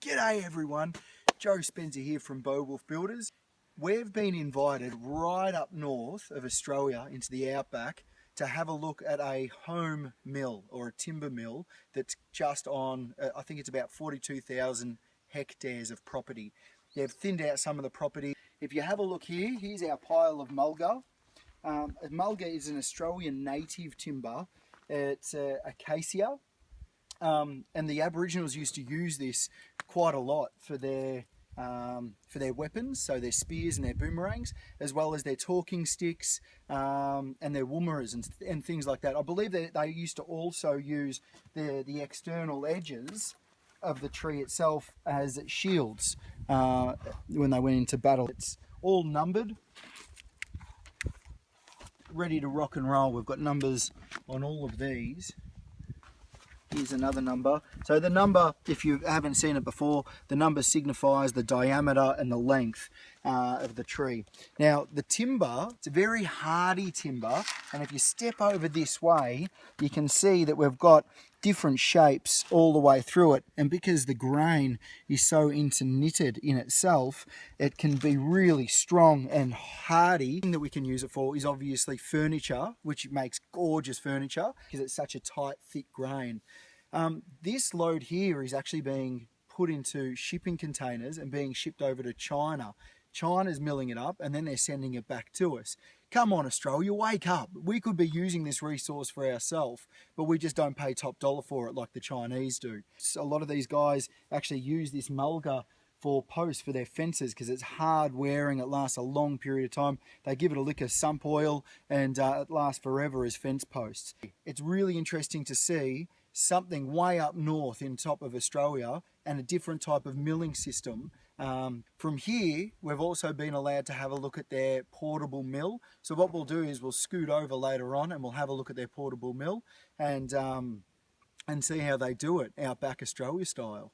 G'day everyone, Joe Spencer here from Beowulf Builders. We've been invited right up north of Australia into the outback to have a look at a home mill or a timber mill that's just on, I think it's about 42,000 hectares of property. They've thinned out some of the property. If you have a look here, here's our pile of mulga. Mulga is an Australian native timber. It's acacia. And the Aboriginals used to use this quite a lot for their weapons, so their spears and their boomerangs, as well as their talking sticks and their woomeras and things like that. I believe that they used to also use the external edges of the tree itself as shields when they went into battle. It's all numbered, ready to rock and roll. We've got numbers on all of these. Here's another number. So the number, if you haven't seen it before, the number signifies the diameter and the length of the tree. Now the timber, it's a very hardy timber, and if you step over this way, you can see that we've got different shapes all the way through it, and because the grain is so interknitted in itself, it can be really strong and hardy. The thing that we can use it for is obviously furniture, which makes gorgeous furniture because it's such a tight, thick grain. This load here is actually being put into shipping containers and being shipped over to China. China's milling it up and then they're sending it back to us. Come on, Australia, wake up. We could be using this resource for ourselves, but we just don't pay top dollar for it like the Chinese do. So a lot of these guys actually use this mulga for posts for their fences because it's hard wearing, it lasts a long period of time. They give it a lick of sump oil and it lasts forever as fence posts. It's really interesting to see something way up north in top of Australia and a different type of milling system. From here, we've also been allowed to have a look at their portable mill. So what we'll do is we'll scoot over later on and we'll have a look at their portable mill and see how they do it, Outback Australia style.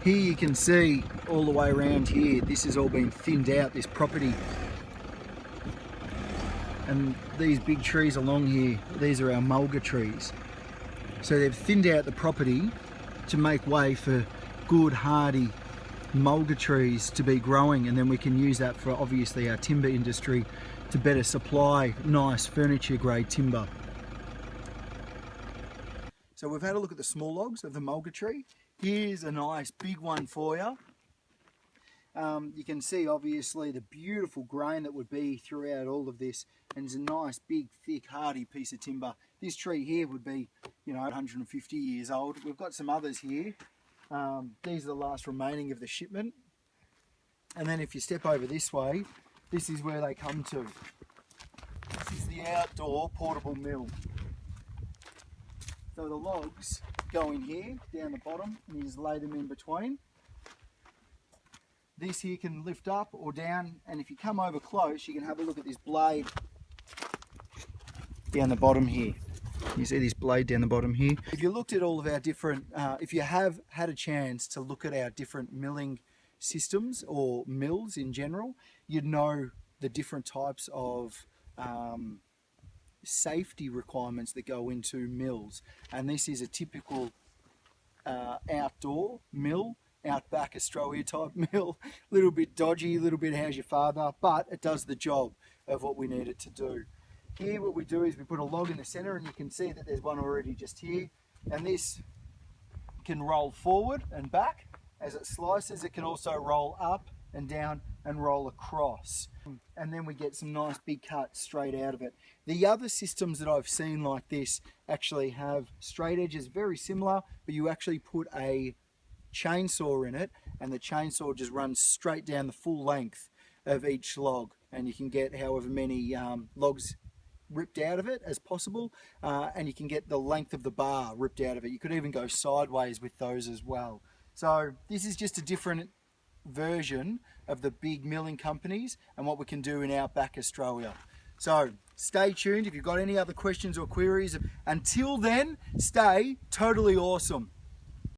Here you can see all the way around here, this has all been thinned out, this property. And these big trees along here, these are our mulga trees. So they've thinned out the property to make way for good hardy mulga trees to be growing, and then we can use that for obviously our timber industry to better supply nice furniture grade timber. So we've had a look at the small logs of the mulga tree. Here's a nice big one for you. You can see obviously the beautiful grain that would be throughout all of this, and it's a nice big thick hardy piece of timber. This tree here would be 150 years old. We've got some others here. These are the last remaining of the shipment, and then if you step over this way, this is where they come to. This is the outdoor portable mill. So the logs go in here down the bottom and you just lay them in between. This here can lift up or down, and if you come over close you can have a look at this blade down the bottom here. You see this blade down the bottom here. If you looked at all of our different, if you have had a chance to look at our different milling systems or mills in general, you'd know the different types of safety requirements that go into mills. And this is a typical outdoor mill, Outback Australia type mill. A little bit dodgy, a little bit how's your father, but it does the job of what we need it to do. Here what we do is we put a log in the center, and you can see that there's one already just here, and this can roll forward and back as it slices. It can also roll up and down and roll across, and then we get some nice big cuts straight out of it. The other systems that I've seen like this actually have straight edges, very similar, but you actually put a chainsaw in it and the chainsaw just runs straight down the full length of each log, and you can get however many logs ripped out of it as possible, and you can get the length of the bar ripped out of it. You could even go sideways with those as well. So this is just a different version of the big milling companies and what we can do in Outback Australia. So stay tuned if you've got any other questions or queries. Until then, stay totally awesome.